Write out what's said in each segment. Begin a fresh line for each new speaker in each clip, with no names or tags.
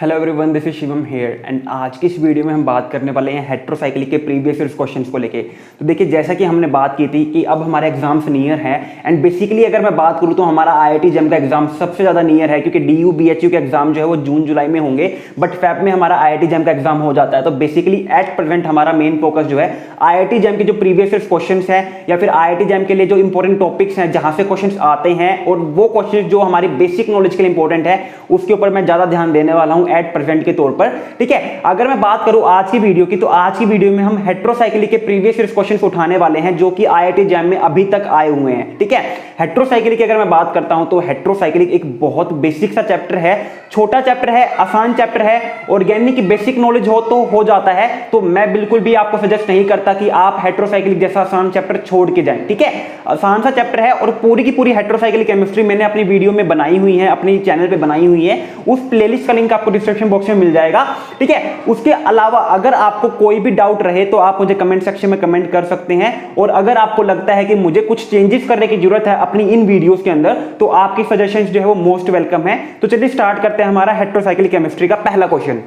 Hello everyone, this is Shivam here and आज की इस वीडियो में हम बात करने वाले हैं हेट्रोसाइक्लिक के प्रीवियस ईयर क्वेश्चंस को लेके। तो देखिए, जैसा कि हमने बात की थी कि अब हमारे एग्जाम्स नियर हैं एंड बेसिकली अगर मैं बात करूं तो हमारा आईआईटी जेम का एग्जाम सबसे ज़्यादा नियर है, क्योंकि डीयू बीएचयू के एग्जाम जो है वो जून जुलाई में होंगे, बट फेब में हमारा आईआईटी जेम का एग्जाम हो जाता है। तो बेसिकली एट प्रेजेंट हमारा मेन फोकस जो है आईआईटी जेम के जो प्रीवियस ईयर क्वेश्चन है या फिर आईआईटी जेम के लिए जो इंपॉर्टेंट टॉपिक्स हैं जहां से क्वेश्चन आते हैं और वो क्वेश्चन जो हमारी बेसिक नॉलेज के लिए इंपॉर्टेंट है उसके ऊपर मैं ज्यादा ध्यान देने वाला हूं एट प्रेजेंट के तौर पर। ठीक है, अगर मैं बात करूं आज की वीडियो की, तो आज की वीडियो में हम हेट्रोसाइक्लिक के प्रीवियस ईयर क्वेश्चंस उठाने वाले हैं जो कि आईआईटी जेम में अभी तक आए हुए हैं। ठीक है, हेट्रोसाइक्लिक की अगर मैं बात करता हूं तो हेट्रोसाइक्लिक एक बहुत बेसिक सा चैप्टर है, छोटा चैप्टर है, आसान चैप्टर है। ऑर्गेनिक की बेसिक नॉलेज हो तो हो जाता है, तो मैं बिल्कुल भी आपको सजेस्ट नहीं करता कि आप हेट्रोसाइक्लिक जैसा आसान चैप्टर छोड़ के जाएं। ठीक है, आसान सा चैप्टर है और पूरी की पूरी हेट्रोसाइक्लिक केमिस्ट्री मैंने अपनी वीडियो में बनाई हुई है, अपनी चैनल पे बनाई हुई है। उस प्लेलिस्ट का लिंक आपको डिस्क्रिप्शन बॉक्स में मिल जाएगा। ठीक है, उसके अलावा अगर आपको कोई भी डाउट रहे तो आप मुझे कमेंट सेक्शन में कमेंट कर सकते हैं, और अगर आपको लगता है कि मुझे कुछ चेंजेस करने की जरूरत है अपनी इन वीडियोस के अंदर तो आपकी सजेशंस जो है वो मोस्ट वेलकम है। तो चलिए स्टार्ट करते हैं हमारा हेट्रोसाइक्लिक केमिस्ट्री का पहला क्वेश्चन।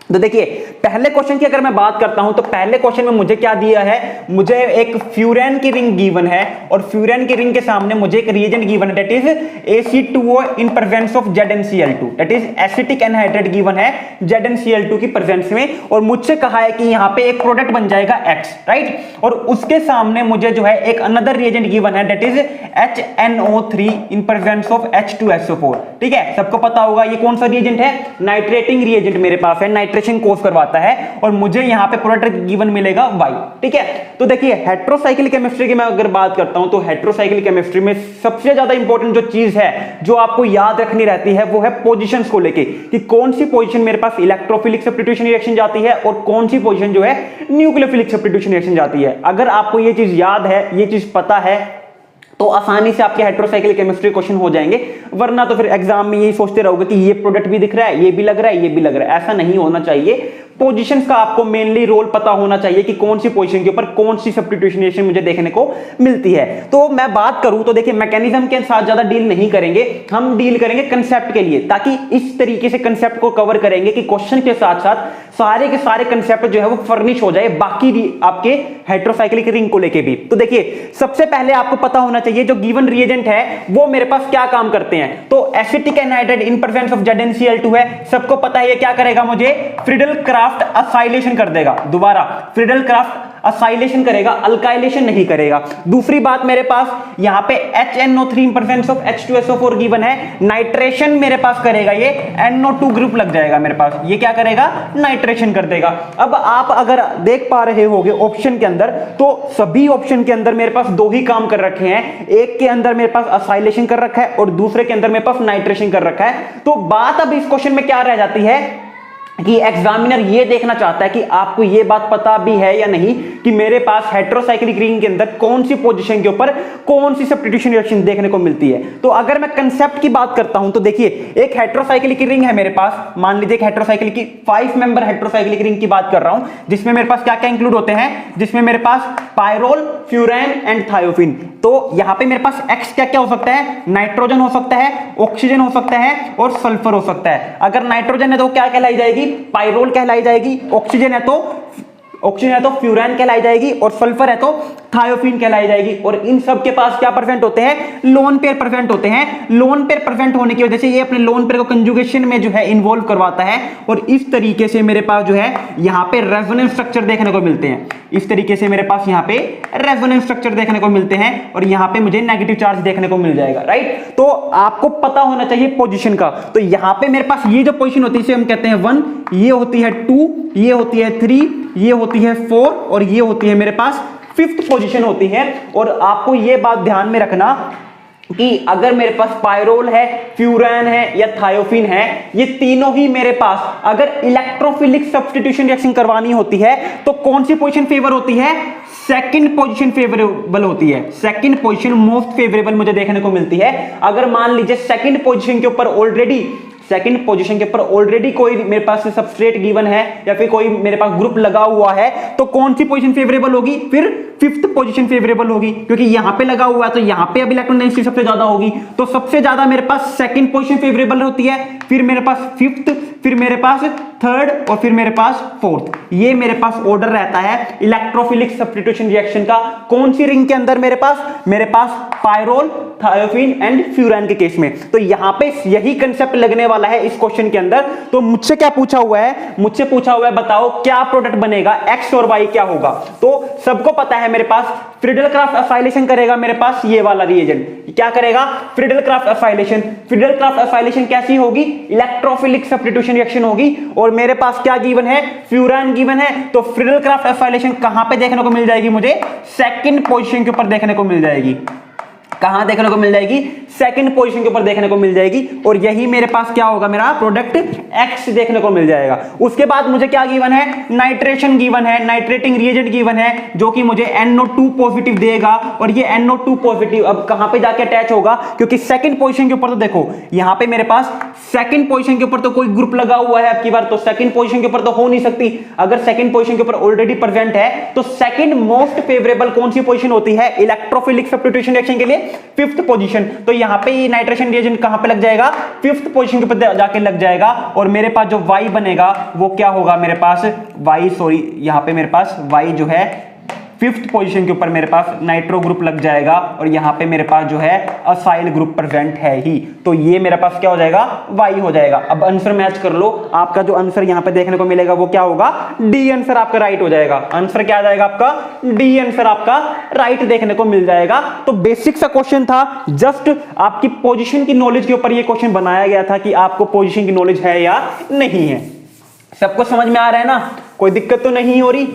तो देखिए, पहले क्वेश्चन की अगर मैं बात करता हूं तो पहले क्वेश्चन में मुझे क्या दिया है, मुझे एक फ्यूरेन की रिंग गिवन है और फ्यूरेन की रिंग के सामने मुझे एक रिएजेंट गिवन है, that is AC2O in presence of ZnCl2, that is acetic anhydride given है ZnCl2 की प्रेजेंस में, और मुझसे कहा है कि यहां पे एक प्रोडक्ट बन जाएगा X, राइट। और उसके सामने मुझे जो है एक अनदर रिएजेंट गिवन है, that is HNO3 in presence of H2SO4। ठीक है, सबको पता होगा ये कौन सा रिएजेंट है, नाइट्रेटिंग रिएजेंट मेरे पास है, नाइट्रेशन कोर्स करवाता है, और मुझे यहां पे प्रोडक्ट गिवन मिलेगा Y। ठीक है, तो देखिए हेट्रोसाइक्लिक केमिस्ट्री की मैं अगर बात करता हूं तो हेट्रोसाइक्लिक केमिस्ट्री में सबसे ज्यादा इंपॉर्टेंट जो चीज है जो आपको याद रखनी रहती है वो है पोजीशंस को लेके, कि कौन सी पोजीशन मेरे पास इलेक्ट्रोफिलिक सब्स्टिट्यूशन रिएक्शन जाती है और कौन सी पोजीशन जो है न्यूक्लियोफिलिक सब्स्टिट्यूशन रिएक्शन जाती है। अगर आपको ये चीज याद है, ये चीज पता है, तो आसानी से आपके हेट्रोसाइक्लिक केमिस्ट्री क्वेश्चन हो जाएंगे, वरना तो फिर एग्जाम में यही सोचते रहोगे कि ये प्रोडक्ट भी दिख रहा है, ये भी लग रहा है, ये भी लग रहा है। ऐसा नहीं होना चाहिए। पोजीशंस का आपको मेनली रोल पता होना चाहिए कि कौन सी पोजीशन के ऊपर कौन सी सब्स्टिट्यूशन रिएक्शन मुझे देखने को मिलती है। तो मैं बात करूं तो देखिए, मैकेनिज्म के साथ ज्यादा डील नहीं करेंगे, हम डील करेंगे कंसेप्ट के लिए, ताकि इस तरीके से कंसेप्ट को कवर करेंगे कि क्वेश्चन के साथ साथ सारे के सारे कंसेप्ट जो है वो फर्निश हो जाए बाकी आपके हेट्रोसाइक्लिक रिंग को लेके भी। तो देखिए, सबसे पहले आपको पता होना चाहिए जो गिवन रिएजेंट है वो मेरे पास क्या काम करते हैं। तो acetic anhydride in presence of ZnCl2 है, सबको पता है ये क्या करेगा, मुझे फ्रीडल क्राफ्ट असाइलेशन कर देगा। दोबारा फ्रीडल क्राफ्ट असाइलेशन करेगा, अल्काइलेशन नहीं करेगा। दूसरी बात, मेरे पास यहां पे HNO3 in presence of H2SO4 given है, नाइट्रेशन मेरे पास करेगा, ये NO2 ग्रुप लग जाएगा मेरे पास, ये क्या करेगा, नाइट्रेशन कर देगा। अब आप अगर देख पा रहे होगे ऑप्शन के अंदर, तो सभी ऑप्शन के अंदर मेरे पास दो ही काम कर रखे हैं, एक के अंदर मेरे पास असाइलेशन कर रखा है और दूसरे के अंदर मेरे पास नाइट्रेशन कर रखा है। तो बात अब इस क्वेश्चन में क्या रह जाती है कि एग्जामिनर ये देखना चाहता है कि आपको ये बात पता भी है या नहीं कि मेरे पास हेट्रोसाइक्लिक रिंग के अंदर कौन सी पोजीशन के ऊपर कौन सी सब्स्टिट्यूशन रिएक्शन देखने को मिलती है। तो अगर मैं कंसेप्ट की बात करता हूं तो देखिए, एक हेट्रोसाइक्लिक की रिंग है मेरे पास, मान लीजिए एक हेट्रोसाइक्लिक की 5 मेंबर हेट्रोसाइक्लिक रिंग की बात कर रहा हूं, जिसमें मेरे पास क्या क्या इंक्लूड होते हैं, जिसमें मेरे पास पायरोल, फ्यूरेन एंड थायोफिन। तो यहां पे मेरे पास X क्या क्या हो सकता है, नाइट्रोजन हो सकता है, ऑक्सीजन हो सकता है और सल्फर हो सकता है। अगर नाइट्रोजन है तो क्या कहलाई जाएगी, पायरोल कहलाई जाएगी, ऑक्सीजन है तो फ्यूरान कहलाई जाएगी और सल्फर है तो थायोफिन कहलाई जाएगी। और इन सब के पास क्या प्रेजेंट होते हैं, लोन पेयर प्रेजेंट होते हैं। लोन पेयर प्रेजेंट होने की वजह से ये अपने लोन पेयर को कंजुगेशन में जो है इन्वॉल्व करवाता है, और इस तरीके से मेरे पास जो है यहां पे रेजोनेंस स्ट्रक्चर देखने को मिलते हैं। इस तरीके से मेरे पास यहां पे रेजोनेंस स्ट्रक्चर देखने को मिलते हैं और यहां पे मुझे नेगेटिव चार्ज देखने को मिल जाएगा, राइट। तो आपको पता होना चाहिए पोजीशन का। तो यहां पे मेरे पास ये जो पोजीशन होती है इसे हम कहते हैं 1, ये होती है 2, ये होती है 3, ये होती है 4 और ये होती है मेरे पास 5th पोजीशन होती है। और आपको ये बात ध्यान में रखना कि अगर मेरे पास पायरोल है, फ्यूरान है या थायोफिन है, ये तीनों ही मेरे पास अगर इलेक्ट्रोफिलिक सब्स्टिट्यूशन रिएक्शन करवानी होती है तो कौन सी पोजीशन फेवर होती है, सेकंड पोजीशन फेवरेबल होती है। सेकंड पोजीशन मोस्ट फेवरेबल मुझे देखने को मिलती है। अगर मान लीजिए सेकंड पोजीशन के ऊपर ऑलरेडी कोई मेरे पास सबस्ट्रेट गिवन है या फिर कोई मेरे पास ग्रुप लगा हुआ है, तो कौन सी पोजीशन फेवरेबल होगी, फिर फिफ्थ पोजीशन फेवरेबल होगी, क्योंकि यहां पे लगा हुआ है तो यहां पे अब इलेक्ट्रॉन डेंसिटी सबसे ज्यादा होगी, तो सबसे ज्यादा मेरे पास सेकंड पोजीशन फेवरेबल होती है, फिर मेरे पास फिफ्थ, फिर मेरे पास थर्ड और फिर मेरे पास फोर्थ। ये मेरे पास ऑर्डर रहता है इलेक्ट्रोफिलिक सब्स्टिट्यूशन रिएक्शन का। कौन सी रिंग के अंदर? मेरे पास पायरोल, थायोफिन एंड फ्यूरान के केस में। तो यहां पे यही कंसेप्ट लगने वाला है इस क्वेश्चन के अंदर। तो मुझसे क्या पूछा हुआ है? मुझसे पूछा हुआ है बताओ क्या प्रोडक्ट बनेगा, एक्स और वाई क्या होगा। तो सबको पता है मेरे पास फ्रीडल क्राफ्ट एसाइलेशन करेगा मेरे पास ये वाला रिएजेंट। क्या करेगा? Friedel Crafts acylation. Friedel Crafts acylation कैसी होगी? इलेक्ट्रोफिलिक सब्स्टिट्यूशन रिएक्शन होगी। और मेरे पास क्या गिवन है? फ्यूरान गिवन है। तो फ्रीडल क्राफ्ट एसाइलेशन कहां पे देखने को मिल जाएगी मुझे? सेकंड पोजीशन के ऊपर देखने को मिल जाएगी। कहां देखने को मिल जाएगी? सेकंड पोजीशन के ऊपर देखने को मिल जाएगी। और यही मेरे पास क्या होगा? मेरा प्रोडक्ट एक्स देखने को मिल जाएगा। उसके बाद मुझे क्या गिवन है? नाइट्रेशन गिवन है, नाइट्रेटिंग रिएजेंट गिवन है, जो कि मुझे NO2 पॉजिटिव देगा। और ये NO2 पॉजिटिव अब कहां पे जाके अटैच होगा? क्योंकि सेकंड पोजीशन के ऊपर तो देखो यहां पे मेरे पास सेकंड पोजीशन के ऊपर तो कोई ग्रुप लगा हुआ है अब की बार, तो सेकंड पोजीशन के ऊपर तो हो नहीं सकती। अगर सेकंड पोजीशन के ऊपर ऑलरेडी प्रेजेंट है तो सेकंड मोस्ट फेवरेबल कौन सी पोजीशन होती है इलेक्ट्रोफिलिक सब्स्टिट्यूशन रिएक्शन के लिए? Fifth position. तो यहां पे ये नाइट्रेशन रिएजेंट कहां पे लग जाएगा? फिफ्थ पोजीशन के ऊपर जाके लग जाएगा। और मेरे पास जो Y बनेगा वो क्या होगा? मेरे पास यहां पे मेरे पास Y जो है फिफ्थ पोजीशन के ऊपर मेरे पास नाइट्रो ग्रुप लग जाएगा। और यहां पे मेरे पास जो है असाइल ग्रुप प्रेजेंट है ही। तो ये मेरे पास क्या हो जाएगा? Y हो जाएगा। अब आंसर मैच कर लो। आपका जो आंसर यहां पे देखने को मिलेगा वो क्या होगा? डी आंसर आपका राइट हो जाएगा। आंसर क्या आ जाएगा आपका? डी आंसर आपका राइट देखने को मिल जाएगा। तो बेसिक सा क्वेश्चन था, जस्ट आपकी पोजीशन की नॉलेज के ऊपर ये क्वेश्चन बनाया गया था कि आपको पोजीशन की नॉलेज है या नहीं है। सबको समझ में आ रहा है ना? कोई दिक्कत तो नहीं हो रही?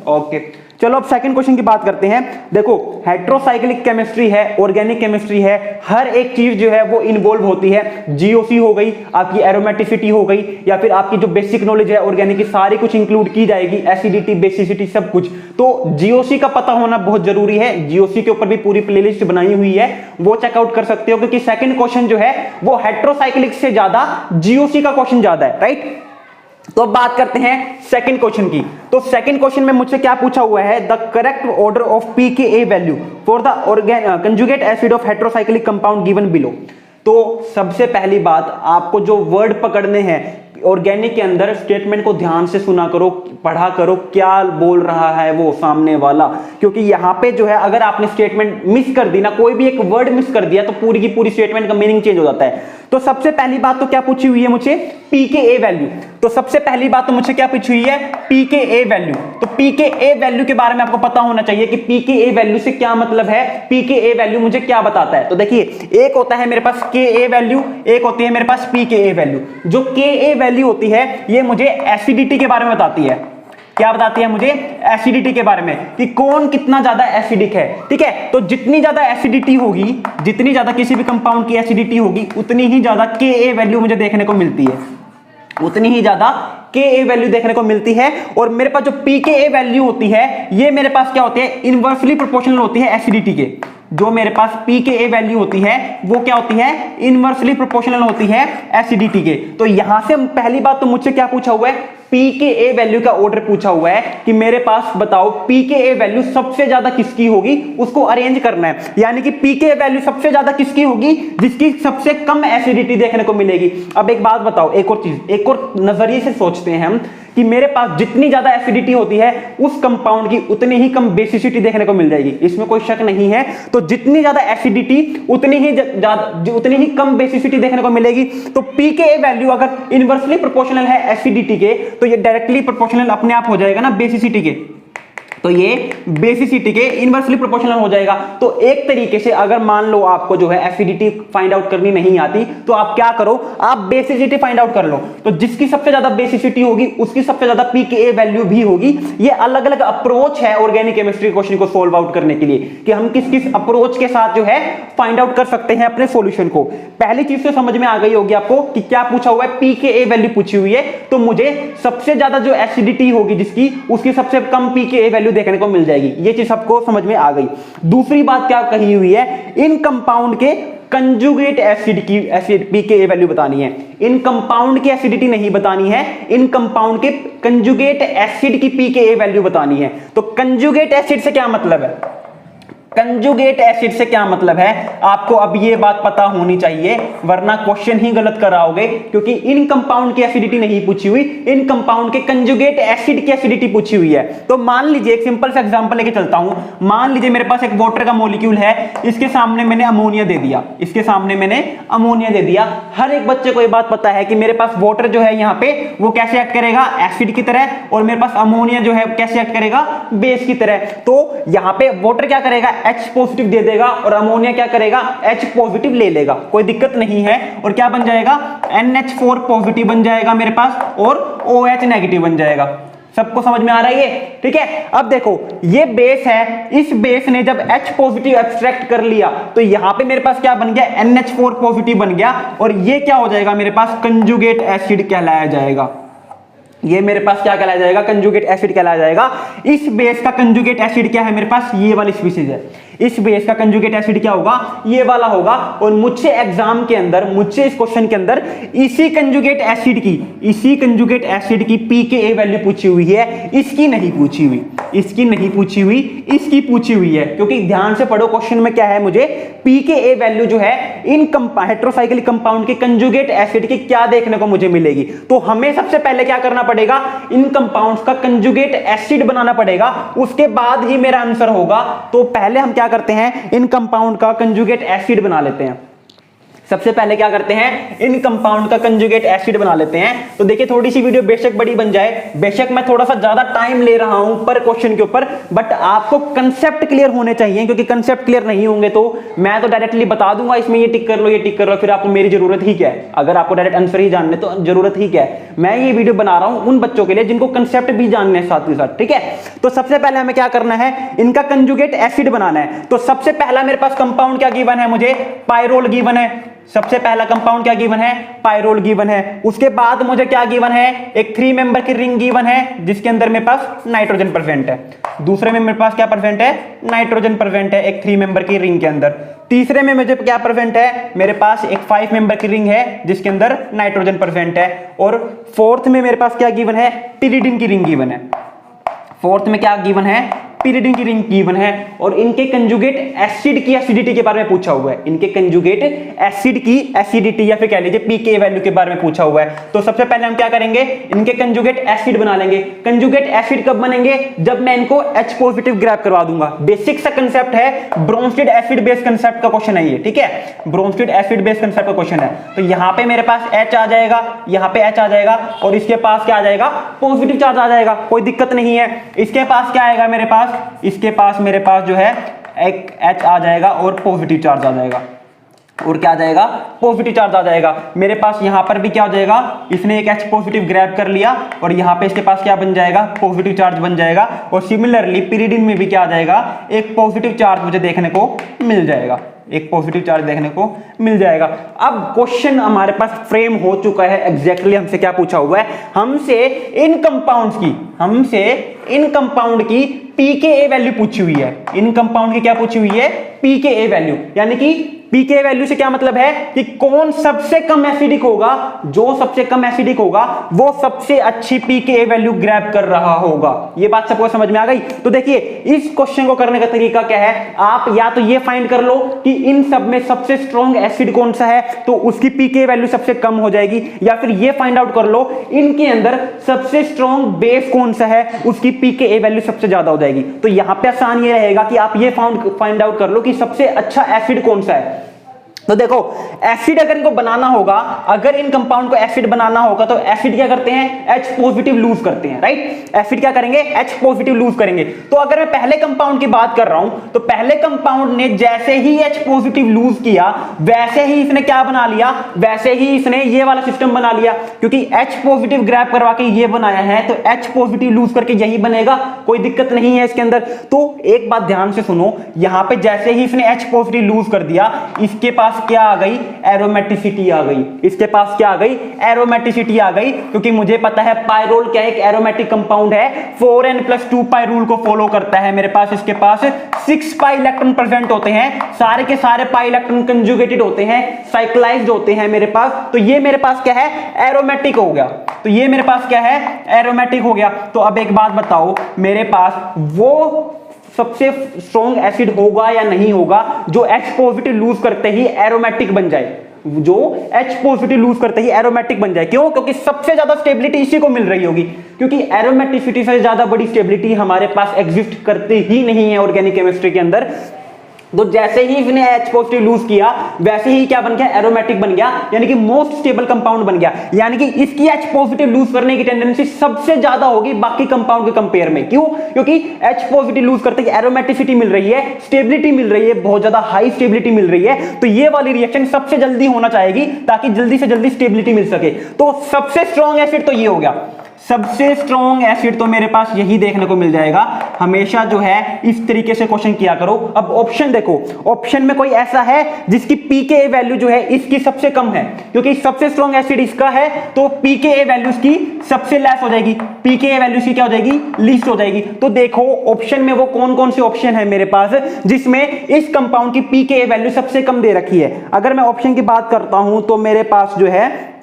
ओके, चलो अब सेकंड क्वेश्चन की बात करते हैं। देखो हेट्रोसाइक्लिक केमिस्ट्री है, ऑर्गेनिक केमिस्ट्री है, हर एक चीज जो है वो इन्वॉल्व होती है। जीओसी हो गई, आपकी एरोमेटिसिटी हो गई, या फिर आपकी जो बेसिक नॉलेज है ऑर्गेनिक की सारी कुछ इंक्लूड की जाएगी, एसिडिटी, बेसिसिटी, सब कुछ। तो जीओसी का पता होना बहुत जरूरी है। जीओसी के ऊपर भी पूरी प्लेलिस्ट बनाई हुई है, वो चेकआउट कर सकते हो, क्योंकि सेकंड क्वेश्चन जो है वो हेट्रोसाइक्लिक से ज्यादा जीओसी का क्वेश्चन ज्यादा है, राइट। तो अब बात करते हैं सेकंड क्वेश्चन की। तो सेकंड क्वेश्चन में मुझसे क्या पूछा हुआ है? The correct order of pKa value for the conjugate acid of heterocyclic compound given below. तो सबसे पहली बात, आपको जो वर्ड पकड़ने हैं ऑर्गेनिक के अंदर, स्टेटमेंट को ध्यान से सुना करो, पढ़ा करो क्या बोल रहा है वो सामने वाला। क्योंकि यहां पे जो है अगर आपने स्टेटमेंट मिस कर दी ना, कोई भी एक वर्ड मिस कर दिया, तो पूरी की पूरी स्टेटमेंट का मीनिंग चेंज हो जाता है। तो सबसे पहली बात तो क्या पूछी हुई है मुझे? pKa value. तो सबसे पहली बात तो मुझे क्या पूछी हुई है? pKa value. तो pKa वैल्यू के बारे में आपको पता होना चाहिए कि pKa वैल्यू से क्या मतलब है, pKa वैल्यू मुझे क्या बताता है। तो देखिए, एक होता है मेरे पास Ka वैल्यू, एक होती है मेरे पास pKa वैल्यू। जो Ka वैल्यू होती है ये मुझे एसिडिटी के बारे में बताती है। क्या बताती है मुझे? एसिडिटी के बारे में, कि कौन कितना ज्यादा एसिडिक है, ठीक है। तो जितनी ज्यादा एसिडिटी होगी, जितनी ज्यादा किसी भी कंपाउंड की एसिडिटी होगी, उतनी ही ज्यादा Ka वैल्यू मुझे देखने को मिलती है, उतनी ही ज्यादा Ka वैल्यू देखने को मिलती है। और मेरे पास जो pKa वैल्यू होती है ये मेरे पास क्या होती है? इनवर्सली प्रोपोर्शनल होती है एसिडिटी के। जो मेरे पास pKa वैल्यू होती है वो क्या होती है? इनवर्सली प्रोपोर्शनल होती है एसिडिटी के। तो यहां से पहली बात तो मुझसे क्या पूछा हुआ है? pKa वैल्यू का ऑर्डर पूछा हुआ है कि मेरे पास बताओ pKa वैल्यू सबसे ज्यादा किसकी होगी, उसको अरेंज करना है। यानी कि pKa वैल्यू सबसे ज्यादा किसकी होगी? जिसकी सबसे कम एसिडिटी देखने को मिलेगी। अब एक बात बताओ, एक और चीज, एक और नजरिए से सोचते हैं हम कि मेरे पास जितनी ज्यादा एसिडिटी होती है उस कंपाउंड की उतनी ही कम बेसिसिटी देखने को मिल जाएगी, इसमें कोई शक नहीं है। तो जितनी ज्यादा एसिडिटी उतनी ही कम बेसिसिटी देखने को मिलेगी। तो pKa वैल्यू अगर इनवर्सली प्रोपोर्शनल है एसिडिटी के, तो ये डायरेक्टली प्रोपोर्शनल अपने आप हो जाएगा ना बेसिसिटी के। तो ये बेसिसिटी के इनवर्सली प्रोपोर्शनल हो जाएगा। तो एक तरीके से अगर मान लो आपको जो है एसिडिटी फाइंड आउट करनी नहीं आती, तो आप क्या करो? आप बेसिसिटी फाइंड आउट कर लो। तो जिसकी सबसे ज्यादा बेसिसिटी होगी उसकी सबसे ज्यादा pKa वैल्यू भी होगी। ये अलग अलग अप्रोच है ऑर्गेनिक केमिस्ट्री क्वेश्चन को सोल्व आउट करने के लिए, कि हम किस किस अप्रोच के साथ जो है फाइंड आउट कर सकते हैं अपने सॉल्यूशन को। पहली चीज तो समझ में आ गई होगी आपको कि क्या पूछा हुआ है? pKa वैल्यू पूछी हुई है। तो मुझे सबसे ज्यादा जो एसिडिटी होगी जिसकी, उसकी सबसे कम pKa वैल्यू देखने को मिल जाएगी। ये चीज सबको समझ में आ गई। दूसरी बात क्या कही हुई है? इन कंपाउंड के कंजुगेट एसिड की pKa वैल्यू बतानी है। इन कंपाउंड की एसिडिटी नहीं बतानी है, इन कंपाउंड के कंजुगेट एसिड की pKa वैल्यू बतानी है। तो कंजुगेट एसिड से क्या मतलब है, कंजुगेट एसिड से क्या मतलब है, आपको अब ये बात पता होनी चाहिए, वरना क्वेश्चन ही गलत कराओगे, क्योंकि इन कंपाउंड की एसिडिटी नहीं पूछी हुई, इन कंपाउंड के कंजुगेट एसिड की एसिडिटी पूछी हुई है। तो मान लीजिए एक सिंपल सा एग्जांपल लेके चलता हूं, मान लीजिए मेरे पास एक वाटर का मॉलिक्यूल है, इसके सामने मैंने अमोनिया दे दिया, इसके सामने मैंने अमोनिया दे दिया। हर एक बच्चे को ये बात पता है कि मेरे पास वाटर जो है यहाँ पे वो कैसे एक्ट करेगा, एसिड की तरह, और मेरे पास अमोनिया जो है कैसे एक्ट करेगा, बेस की तरह। तो यहाँ पे वाटर क्या करेगा, H पॉजिटिव दे देगा, और अमोनिया क्या करेगा, H पॉजिटिव ले लेगा, कोई दिक्कत नहीं है। और क्या बन जाएगा, NH4 पॉजिटिव बन जाएगा मेरे पास, और OH नेगेटिव बन जाएगा। सबको समझ में आ रहा है ये, ठीक है। अब देखो ये बेस है, इस बेस ने जब H पॉजिटिव एक्सट्रैक्ट कर लिया तो यहां पे मेरे पास क्या बन गया, NH4 पॉजिटिव बन गया, और ये क्या हो जाएगा मेरे पास, कंजुगेट एसिड कहलाया जाएगा। ये मेरे पास क्या कहलाया जाएगा, कंजुगेट एसिड कहलाया जाएगा। इस बेस का कंजुगेट एसिड क्या है मेरे पास, ये वाली स्पीशीज है। इस बेस का कंजुगेट एसिड क्या होगा, ये वाला होगा। और मुझसे एग्जाम के अंदर, मुझसे इस क्वेश्चन के अंदर इसी कंजुगेट एसिड की pKa वैल्यू पूछी हुई है, इसकी नहीं पूछी हुई, इसकी नहीं पूछी हुई, इसकी पूछी हुई है। क्योंकि ध्यान से पढ़ो, क्वेश्चन में क्या है, मुझे pKa वैल्यू जो है इन हेट्रोसाइक्लिक कंपाउंड के कंजुगेट एसिड की क्या देखने को मुझे मिलेगी। तो हमें सबसे पहले क्या करना पड़ेगा, इन कंपाउंड्स का कंजुगेट एसिड बनाना पड़ेगा, उसके बाद ही मेरा आंसर होगा। तो पहले हम क्या करते हैं, इन कंपाउंड का कंजुगेट एसिड बना लेते हैं। सबसे पहले क्या करते हैं, इन कंपाउंड का कंजुगेट एसिड बना लेते हैं। तो देखिए थोड़ी सी वीडियो बेशक बड़ी बन जाए, बेशक मैं थोड़ा सा ज्यादा टाइम ले रहा हूं पर क्वेश्चन के ऊपर, बट आपको कंसेप्ट क्लियर होने चाहिए, क्योंकि कंसेप्ट क्लियर नहीं होंगे तो मैं तो डायरेक्टली बता दूंगा इसमें ये टिक कर लो, ये टिक कर लो, फिर आपको मेरी जरूरत ही क्या है। अगर आपको डायरेक्ट आंसर ही जानने तो जरूरत ही क्या है। मैं ये वीडियो बना रहा हूं उन बच्चों के लिए जिनको कंसेप्ट भी जानने साथ ही साथ, ठीक है। तो सबसे पहले हमें क्या करना है, इनका कंजुगेट एसिड बनाना है। तो सबसे पहला मेरे पास कंपाउंड क्या गिवन है, मुझे पायरोल गिवन है। सबसे पहला कंपाउंड क्या गिवन है, पायरोल गिवन है। उसके बाद मुझे क्या गिवन है, एक 3 मेंबर की रिंग गिवन है, जिसके अंदर मेरे पास नाइट्रोजन प्रेजेंट है। दूसरे में मेरे पास क्या प्रेजेंट है, नाइट्रोजन प्रेजेंट है एक 3 मेंबर की रिंग के अंदर। तीसरे में मुझे क्या प्रेजेंट है, मेरे पास एक 5 मेंबर की रिंग है, जिसके अंदर नाइट्रोजन प्रेजेंट है। और फोर्थ में मेरे पास क्या गिवन है, पिरिडिन की रिंग गिवन है। फोर्थ में क्या गिवन है, पिरिडिन की रिंग गिवन है। और इनके कंजुगेट एसिड की एसिडिटी के बारे में पूछा हुआ है, इनके कंजुगेट एसिड की एसिडिटी या फिर कह लीजिए pKa वैल्यू के बारे में पूछा हुआ है। तो सबसे पहले हम क्या करेंगे, इनके कंजुगेट एसिड बना लेंगे। कंजुगेट एसिड कब बनेंगे, जब मैं इनको H पॉजिटिव ग्रैब करवा दूंगा। बेसिक सा कंसेप्ट है, ब्रोंस्टेड एसिड बेस कंसेप्ट का क्वेश्चन है ये, ठीक है। ब्रोंस्टेड एसिड बेस कंसेप्ट का क्वेश्चन है। तो यहां पे मेरे पास H आ जाएगा, यहां पे H आ जाएगा, और इसके पास क्या आ जाएगा, पॉजिटिव चार्ज आ जाएगा, कोई दिक्कत नहीं है। इसके पास क्या आएगा मेरे पास, इसके पास मेरे पास जो है एक H आ जाएगा और पॉजिटिव चार्ज आ जाएगा। और क्या आ जाएगा, पॉजिटिव चार्ज आ जाएगा। मेरे पास यहां पर भी क्या हो जाएगा, इसने एक H पॉजिटिव ग्रैब कर लिया, और यहां पे इसके पास क्या बन जाएगा, पॉजिटिव चार्ज बन जाएगा। और सिमिलरली पिरिडिन में भी क्या आ जाएगा, एक पॉजिटिव चार्ज मुझे देखने को मिल जाएगा, एक पॉजिटिव चार्ज देखने को मिल जाएगा। अब क्वेश्चन हमारे पास फ्रेम हो चुका है, एग्जैक्टली हमसे क्या पूछा हुआ है, हमसे इन कंपाउंड की pKa वैल्यू पूछी हुई है। इन कंपाउंड की क्या पूछी हुई है, pKa वैल्यू। यानी कि pKa वैल्यू से क्या मतलब है कि कौन सबसे कम एसिडिक होगा, जो सबसे कम एसिडिक होगा वो सबसे अच्छी pKa वैल्यू ग्रैब कर रहा होगा। ये बात सबको समझ में आ गई। तो देखिए इस क्वेश्चन को करने का तरीका क्या है, आप या तो ये फाइंड कर लो कि इन सब में सबसे स्ट्रॉन्ग एसिड कौन सा है, तो उसकी pKa वैल्यू सबसे कम हो जाएगी, या फिर ये फाइंड आउट कर लो इनके अंदर सबसे स्ट्रॉन्ग बेस कौन सा है, उसकी pKa वैल्यू सबसे ज्यादा हो जाएगी। तो यहां पे आसान ये रहेगा कि आप ये फाइंड आउट कर लो कि सबसे अच्छा एसिड कौन सा है। तो देखो एसिड अगर इनको बनाना होगा, अगर इन कंपाउंड को एसिड बनाना होगा तो एसिड क्या करते हैं, H पॉजिटिव लूज करते हैं, राइट। एसिड क्या करेंगे, H पॉजिटिव लूज करेंगे। तो अगर मैं पहले कंपाउंड की बात कर रहा हूं, तो पहले कंपाउंड ने जैसे ही H पॉजिटिव लूज किया, वैसे ही इसने क्या बना लिया, वैसे ही इसने ये वाला सिस्टम बना लिया। क्योंकि H पॉजिटिव ग्रैब करवा के ये बनाया है, तो H पॉजिटिव लूज करके यही बनेगा, कोई दिक्कत नहीं है इसके अंदर। तो एक बात ध्यान से सुनो, यहां पे जैसे ही इसने H पॉजिटिव लूज कर दिया, इसके पास पास क्या आ गई, एरोमेटिसिटी आ गई, इसके पास क्या आ गई, एरोमेटिसिटी आ गई, क्योंकि मुझे पता है पायरोल क्या है, एक एरोमेटिक कंपाउंड है, 4n+2 पाई रूल को फॉलो करता है। मेरे पास इसके पास 6 पाई इलेक्ट्रॉन प्रेजेंट होते हैं, सारे के सारे पाई इलेक्ट्रॉन कंजुगेटेड होते हैं, साइक्लाइज्ड होते हैं मेरे पास, तो ये मेरे पास क्या है, एरोमेटिक हो गया। तो ये मेरे पास क्या है, एरोमेटिक हो गया। तो अब एक बात बताओ, मेरे पास वो सबसे स्ट्रॉन्ग एसिड होगा या नहीं होगा जो H पॉजिटिव लूज करते ही एरोमेटिक बन जाए, जो H पॉजिटिव लूज करते ही एरोमेटिक बन जाए। क्यों? क्योंकि सबसे ज्यादा स्टेबिलिटी इसी को मिल रही होगी, क्योंकि एरोमेटिसिटी से ज्यादा बड़ी स्टेबिलिटी हमारे पास एग्जिस्ट करती ही नहीं है ऑर्गेनिक केमिस्ट्री के अंदर। तो जैसे ही इसने H पॉजिटिव लूज किया, वैसे ही क्या बन गया, एरोमेटिक बन गया, यानी कि मोस्ट स्टेबल कंपाउंड बन गया। यानी कि इसकी H पॉजिटिव लूज करने की टेंडेंसी सबसे ज्यादा होगी बाकी कंपाउंड के कंपेयर में। क्यों? क्योंकि H पॉजिटिव लूज करते ही एरोमेटिसिटी मिल रही है, स्टेबिलिटी मिल रही है, बहुत ज्यादा हाई स्टेबिलिटी मिल रही है। तो ये वाली रिएक्शन सबसे जल्दी होना चाहेगी ताकि जल्दी से जल्दी स्टेबिलिटी मिल सके। तो सबसे स्ट्रॉन्ग एसिड तो ये हो गया, सबसे स्ट्रॉन्ग एसिड तो मेरे पास यही देखने को मिल जाएगा। हमेशा जो है इस तरीके से क्वेश्चन किया करो। अब ऑप्शन देखो, ऑप्शन में कोई ऐसा है जिसकी pKa वैल्यू जो है इसकी सबसे कम है, क्योंकि सबसे स्ट्रॉन्ग एसिड इसका है, तो pKa वैल्यू इसकी सबसे लेस हो जाएगी, pKa वैल्यू इसकी क्या हो जाएगी, लीस्ट हो जाएगी। तो देखो ऑप्शन में वो कौन कौन से ऑप्शन है मेरे पास जिसमें इस कंपाउंड की pKa वैल्यू सबसे कम दे रखी है। अगर मैं ऑप्शन की बात करता हूं तो मेरे पास जो है,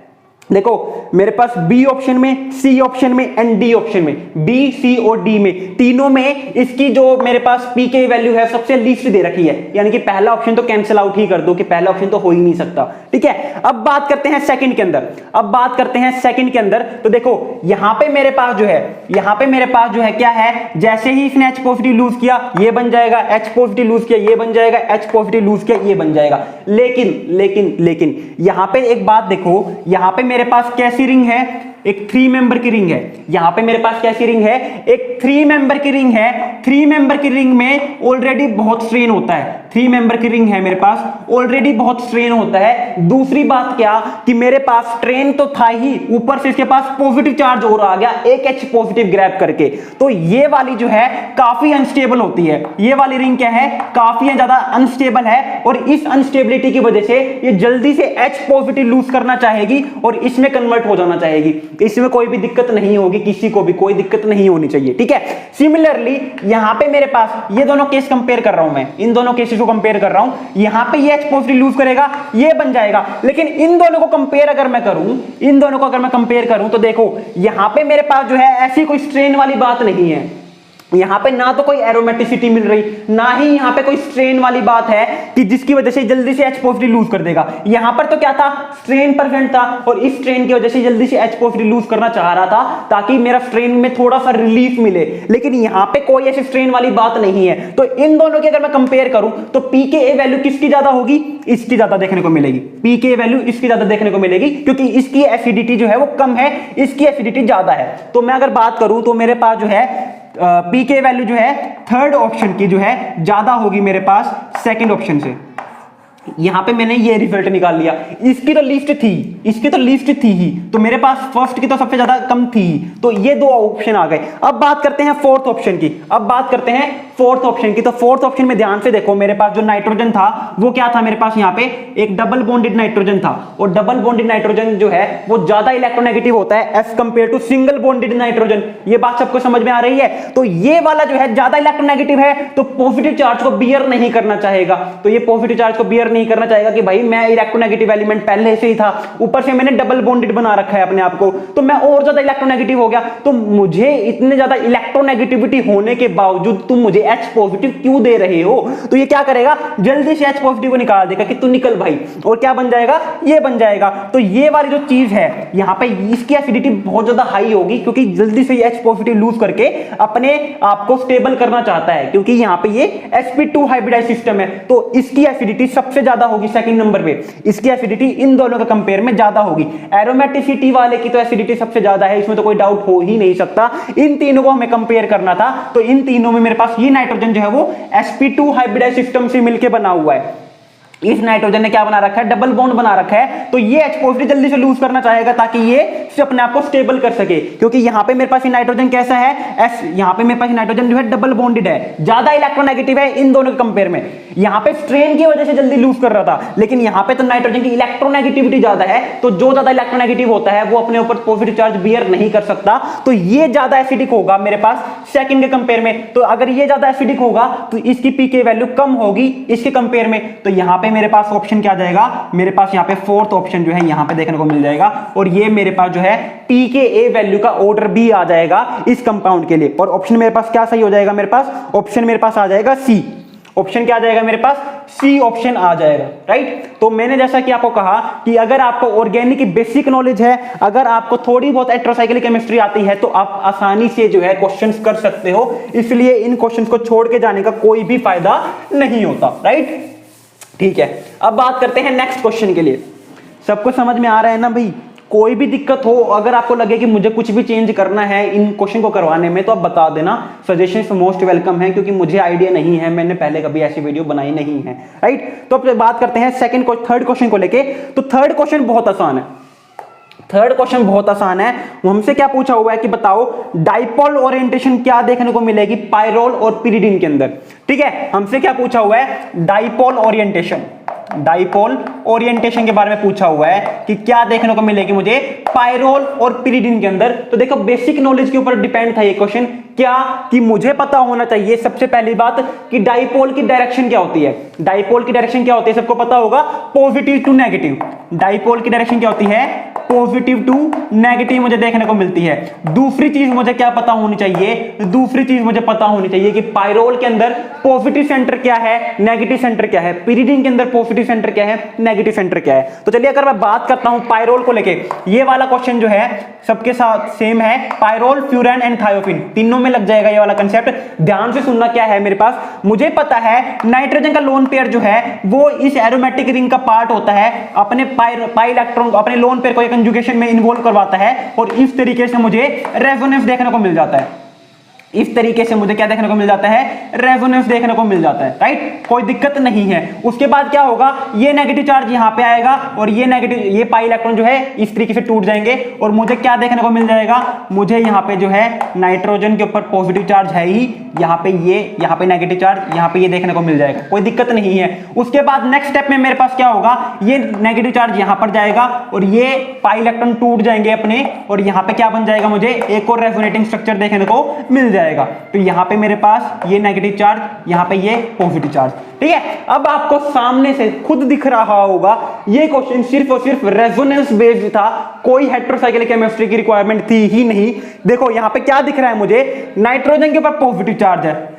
देखो मेरे पास बी ऑप्शन में, सी ऑप्शन में एंड डी ऑप्शन में, बी सी और डी में, तीनों में इसकी जो मेरे पास पीके वैल्यू है सबसे लीस्ट दे रखी है। यानी कि पहला ऑप्शन तो कैंसिल आउट ही कर दो कि पहला ऑप्शन तो हो ही नहीं सकता। ठीक है, अब बात करते हैं सेकंड के अंदर। अब बात करते हैं सेकंड के अंदर, तो देखो यहां पे मेरे पास जो है, यहां पे मेरे पास जो है क्या है, जैसे ही इसने H पॉजिटिव लूज किया ये बन जाएगा, H पॉजिटिव लूज किया ये बन जाएगा, H पॉजिटिव लूज किया ये बन जाएगा। लेकिन यहां पे एक बात देखो, यहां पे मेरे पास कैसी रिंग है, एक 3 मेंबर की रिंग है। यहां पे मेरे पास कैसी रिंग है, एक 3 मेंबर की रिंग है। 3 मेंबर की रिंग में ऑलरेडी बहुत स्ट्रेन होता है, 3 मेंबर की रिंग है मेरे पास, ऑलरेडी बहुत स्ट्रेन होता है। दूसरी बात क्या कि मेरे पास स्ट्रेन तो था ही, ऊपर से इसके पास पॉजिटिव चार्ज और आ गया, एक H पॉजिटिव ग्रैब करके। तो ये वाली जो है काफी अनस्टेबल होती है, ये वाली रिंग क्या है, काफी ज्यादा अनस्टेबल है, और इस अनस्टेबिलिटी की वजह से ये जल्दी से H पॉजिटिव लूज करना चाहेगी और इसमें कन्वर्ट हो जाना चाहेगी। इसमें कोई भी दिक्कत नहीं होगी, किसी को भी कोई दिक्कत नहीं होनी चाहिए। ठीक है, सिमिलरली यहां पे मेरे पास ये दोनों केस कंपेयर कर रहा हूं मैं, इन दोनों केसेस को कंपेयर कर रहा हूं। यहां पे ये H पॉजिटिव लूज करेगा, ये बन जाएगा। लेकिन इन दोनों को कंपेयर अगर मैं करूं, इन दोनों को अगर मैं कंपेयर करूं तो देखो यहां पे मेरे पास जो है ऐसी कोई स्ट्रेन वाली बात नहीं है। यहां पे ना तो कोई एरोमेटिसिटी मिल रही, ना ही यहां पे कोई स्ट्रेन वाली बात है कि जिसकी वजह से जल्दी से H पॉजिटिव लूज कर देगा। यहां पर तो क्या था, स्ट्रेन परसेंट था, और इस स्ट्रेन की वजह से जल्दी से H पॉजिटिव लूज करना चाह रहा था ताकि मेरा स्ट्रेन में थोड़ा सा रिलीफ मिले। लेकिन यहां पे कोई ऐसी स्ट्रेन वाली बात नहीं है। तो इन दोनों की अगर मैं कंपेयर करूं तो pKa वैल्यू किसकी ज्यादा होगी, इसकी ज्यादा देखने को मिलेगी। pKa वैल्यू इसकी ज्यादा देखने को मिलेगी, क्योंकि इसकी एसिडिटी जो है वो कम है, इसकी एसिडिटी ज्यादा है। तो मैं अगर बात करूं तो मेरे पास जो है पीके वैल्यू जो है थर्ड ऑप्शन की जो है ज्यादा होगी मेरे पास सेकंड ऑप्शन से। यहां पे मैंने ये रिजल्ट निकाल लिया, इसकी तो लिस्ट थी, इसकी तो लिस्ट थी ही, तो मेरे पास फर्स्ट की तो सबसे ज्यादा कम थी, तो ये दो ऑप्शन आ गए। अब बात करते हैं फोर्थ ऑप्शन की, अब बात करते हैं फोर्थ ऑप्शन की। तो फोर्थ ऑप्शन में ध्यान से देखो, मेरे पास जो नाइट्रोजन था वो क्या था, मेरे पास यहाँ पे एक डबल बॉन्डेड नाइट्रोजन था, और डबल बॉन्डेड नाइट्रोजन जो है वो ज्यादा इलेक्ट्रोनेगेटिव होता है as compare to single bonded nitrogen. ये बात सबको समझ में आ रही है। तो ये वाला जो है ज्यादा इलेक्ट्रोनेगेटिव है, तो पॉजिटिव चार्ज को बियर नहीं करना चाहेगा। तो ये पॉजिटिव चार्ज को बियर नहीं करना चाहेगा कि भाई मैं इलेक्ट्रोनेगेटिव एलिमेंट पहले से ही था, ऊपर से मैंने डबल बॉन्डेड बना रखा है अपने आप को, तो मैं और ज्यादा इलेक्ट्रोनेगेटिव हो गया। तो मुझे इतने ज्यादा इलेक्ट्रोनेगेटिविटी होने के बावजूद तुम मुझे H पॉजिटिव क्यों दे रहे हो। तो ये क्या करेगा, जल्दी से H पॉजिटिव को निकाल देगा कि तू निकल भाई, और क्या बन जाएगा, ये बन जाएगा। तो ये वाली जो चीज है यहां पे इसकी एसिडिटी बहुत ज्यादा हाई होगी, क्योंकि जल्दी से H पॉजिटिव लूज करके अपने आप को स्टेबल करना चाहता है, क्योंकि यहां पे ये sp2 हाइब्रिडाइज सिस्टम है। तो इसकी एसिडिटी सबसे ज्यादा होगी सेकंड नंबर पे, इसकी एसिडिटी इन दोनों के कंपेयर में ज्यादा होगी। एरोमेटिसिटी वाले की तो एसिडिटी सबसे ज्यादा है, इसमें तो कोई डाउट हो ही नहीं सकता। इन तीनों को हमें कंपेयर करना था, तो इन तीनों में मेरे पास ये नाइट्रोजन जो है वो sp2 हाइब्रिडाइज सिस्टम से मिलकर बना हुआ है। इस नाइट्रोजन ने क्या बना रखा है, डबल बॉन्ड बना रखा है, तो ये H पॉजिटिव जल्दी से लूज करना चाहेगा ताकि ये अपने आप को स्टेबल कर सके, क्योंकि यहां पे मेरे पास ये नाइट्रोजन कैसा है, S, यहां पे मेरे पास नाइट्रोजन जो है डबल बॉन्डेड है, ज्यादा इलेक्ट्रोनेगेटिव है इन दोनों के कंपेयर में। यहां पे स्ट्रेन की वजह से जल्दी लूज कर रहा था, लेकिन यहां पे तो नाइट्रोजन की इलेक्ट्रोनेगेटिविटी ज्यादा है, तो जो ज्यादा इलेक्ट्रोनेगेटिव होता है वो अपने ऊपर पॉजिटिव चार्ज बियर नहीं कर सकता, तो ये ज्यादा एसिडिक होगा मेरे पास सेकंड के कंपेयर में। तो अगर ये ज्यादा एसिडिक होगा तो इसकी पीके वैल्यू कम होगी इसके कंपेयर में, तो यहां पे मेरे पास ऑप्शन क्या जाएगा, मेरे पास यहां पे फोर्थ ऑप्शन जो है यहां पे देखने को मिल जाएगा, और ये मेरे पास जो है pKa वैल्यू का ऑर्डर भी आ जाएगा इस कंपाउंड के लिए। और ऑप्शन मेरे पास क्या सही हो जाएगा, मेरे पास ऑप्शन मेरे पास आ जाएगा सी। ऑप्शन क्या आ जाएगा मेरे पास, सी ऑप्शन आ जाएगा, राइट। तो मैंने जैसा कि आपको कहा कि अगर आपको ऑर्गेनिक की बेसिक नॉलेज है, अगर आपको थोड़ी बहुत हेटेरोसाइक्लिक केमिस्ट्री आती है, तो आप आसानी से जो है क्वेश्चंस कर सकते हो, इसलिए इन क्वेश्चंस को छोड़ के जाने का कोई भी फायदा नहीं होता, राइट। ठीक है, अब बात करते हैं नेक्स्ट क्वेश्चन के लिए। सबको समझ में आ रहा है ना भाई? कोई भी दिक्कत हो, अगर आपको लगे कि मुझे कुछ भी चेंज करना है इन क्वेश्चन को करवाने में, तो आप बता देना, सजेशंस मोस्ट वेलकम है, क्योंकि मुझे आइडिया नहीं है, मैंने पहले कभी ऐसी वीडियो बनाई नहीं है, राइट। तो अब बात करते हैं थर्ड क्वेश्चन को लेके। तो थर्ड क्वेश्चन बहुत आसान है, थर्ड क्वेश्चन बहुत आसान है। हमसे क्या पूछा हुआ है कि बताओ डाइपोल ओरिएंटेशन क्या देखने को मिलेगी पाइरोल और पिरिडिन के अंदर। ठीक है, हमसे क्या पूछा हुआ है, डाइपोल ओरिएंटेशन, डाइपोल ओरिएंटेशन के बारे में पूछा हुआ है कि क्या देखने को मिलेगी मुझे पाइरोल और पिरिडिन के अंदर। तो देखो बेसिक नॉलेज के ऊपर डिपेंड था ये क्वेश्चन, क्या कि मुझे पता होना चाहिए सबसे पहली बात कि डाइपोल की डायरेक्शन क्या होती है। डाइपोल की डायरेक्शन क्या होती है सबको पता होगा, पॉजिटिव टू नेगेटिव। डाइपोल की डायरेक्शन क्या होती है, पॉजिटिव टू नेगेटिव मुझे देखने को मिलती है। दूसरी चीज मुझे क्या पता होनी चाहिए, दूसरी चीज मुझे पता होनी चाहिए कि पाइरोल के अंदर पॉजिटिव सेंटर क्या है, नेगेटिव सेंटर क्या है, पिरिडिन के अंदर पॉजिटिव सेंटर क्या है, नेगेटिव सेंटर क्या है। तो चलिए अगर मैं बात करता हूं पाइरोल को लेके, ये वाला क्वेश्चन जो है सबके साथ सेम है, पाइरोल, फ्यूरैन एंड थायोफिन, तीनों में लग जाएगा ये वाला कंसेप्ट। ध्यान से सुनना क्या है मेरे पास, मुझे पता है नाइट्रोजन का लोन पेयर जो है वो इस एरोमेटिक रिंग का पार्ट होता है, अपने पाई इलेक्ट्रॉन को, अपने लोन पेयर को कंजुगेशन में इन्वॉल्व करवाता है, और इस तरीके से मुझे रेजोनेंस देखने को मिल जाता है। इस तरीके से मुझे क्या देखने को मिल जाता है, रेजोनेंस देखने को मिल जाता है, राइट। कोई दिक्कत नहीं है। उसके बाद क्या होगा, ये नेगेटिव चार्ज यहां पे आएगा और ये नेगेटिव, ये पाई इलेक्ट्रॉन जो है इस तरीके से टूट जाएंगे, और मुझे क्या देखने को मिल जाएगा, मुझे यहाँ पे जो है नाइट्रोजन के ऊपर पॉजिटिव चार्ज है ही, यहाँ पे ये, यहाँ पे नेगेटिव चार्ज, यहाँ पे ये देखने को मिल जाएगा, कोई दिक्कत नहीं है। उसके बाद नेक्स्ट स्टेप में मेरे पास क्या होगा, ये नेगेटिव चार्ज यहाँ पर जाएगा और ये पाई इलेक्ट्रॉन टूट जाएंगे अपने, और यहाँ पे क्या बन जाएगा, मुझे एक और रेजोनेटिंग स्ट्रक्चर देखने को मिल जाएगा। तो यहां पे मेरे पास ये नेगेटिव चार्ज, यहां पे ये पॉजिटिव चार्ज। ठीक है, अब आपको सामने से खुद दिख रहा होगा ये क्वेश्चन सिर्फ और सिर्फ रेजोनेंस बेस्ड था, कोई हेटेरोसाइक्लिक केमिस्ट्री की रिक्वायरमेंट थी ही नहीं। देखो यहां पे क्या दिख रहा है मुझे, नाइट्रोजन के ऊपर पॉजिटिव चार्ज है,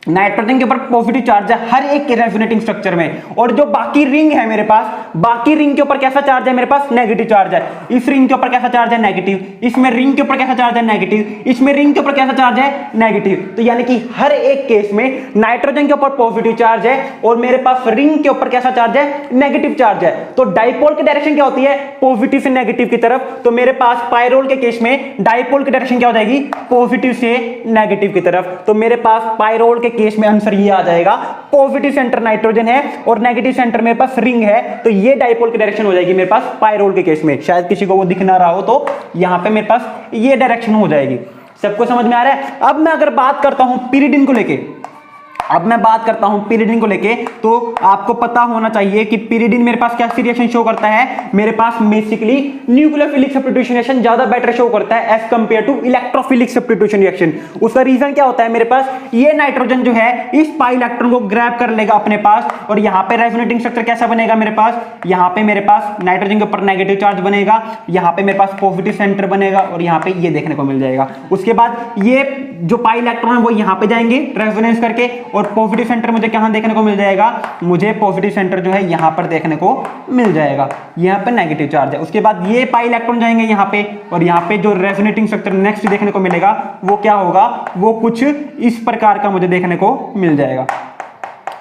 नाइट्रोजन के ऊपर पॉजिटिव चार्ज है हर एक के रेजोनेटिंग स्ट्रक्चर में, और जो बाकी रिंग है मेरे पास, बाकी रिंग के ऊपर कैसा चार्ज है, मेरे पास नेगेटिव चार्ज है। इस रिंग के ऊपर कैसा चार्ज है, नेगेटिव। इसमें रिंग के ऊपर कैसा चार्ज है, नेगेटिव। इसमें रिंग के ऊपर कैसा चार्ज है, नेगेटिव। तो यानी कि हर एक केस में नाइट्रोजन के ऊपर पॉजिटिव चार्ज है और मेरे पास रिंग के ऊपर कैसा चार्ज है, नेगेटिव चार्ज है। तो डाइपोल की डायरेक्शन क्या होती है, पॉजिटिव से नेगेटिव की तरफ। तो मेरे पास पाइरोल के केस में डाइपोल की डायरेक्शन क्या हो जाएगी, पॉजिटिव से नेगेटिव की तरफ। तो मेरे पास पाइरोल के केस में आंसर ये आ जाएगा, पॉजिटिव सेंटर नाइट्रोजन है और नेगेटिव सेंटर मेरे पास रिंग है, तो ये डाइपोल की डायरेक्शन हो जाएगी मेरे पास पाइरोल के केस में। शायद किसी को वो दिख ना रहा हो तो यहां पे मेरे पास ये डायरेक्शन हो जाएगी। सबको समझ में आ रहा है। अब मैं अगर बात करता हूं पिरिडिन को लेके, अब मैं बात करता हूं पिरिडिन को लेके, तो आपको पता होना चाहिए कि पिरिडिन मेरे पास कैसी रिएक्शन शो करता है, मेरे पास बेसिकली न्यूक्लियोफिलिक सब्स्टिट्यूशन रिएक्शन ज्यादा बेटर शो करता है as compare to electrophilic substitution reaction. उसका रीजन क्या होता है, मेरे पास ये नाइट्रोजन जो है इस पाई इलेक्ट्रॉन को ग्रैब कर लेगा अपने पास, और यहां पे रेजोनेटिंग स्ट्रक्चर कैसा बनेगा, मेरे पास यहां पे मेरे पास नाइट्रोजन के ऊपर नेगेटिव चार्ज बनेगा, यहां पे मेरे पास पॉजिटिव सेंटर बनेगा और यहां पे ये देखने को मिल जाएगा। उसके बाद ये जो पाई इलेक्ट्रॉन है वो यहां पे जाएंगे रेजोनेंस करके, और पॉजिटिव सेंटर मुझे कहां देखने को मिल जाएगा, मुझे पॉजिटिव सेंटर जो है यहां पर देखने को मिल जाएगा, यहां पे नेगेटिव चार्ज है। उसके बाद ये पाई इलेक्ट्रॉन जाएंगे यहां पे, और यहां पे जो रेजोनेटिंग स्ट्रक्चर नेक्स्ट देखने को मिलेगा वो क्या होगा, वो कुछ इस प्रकार का मुझे देखने को मिल जाएगा।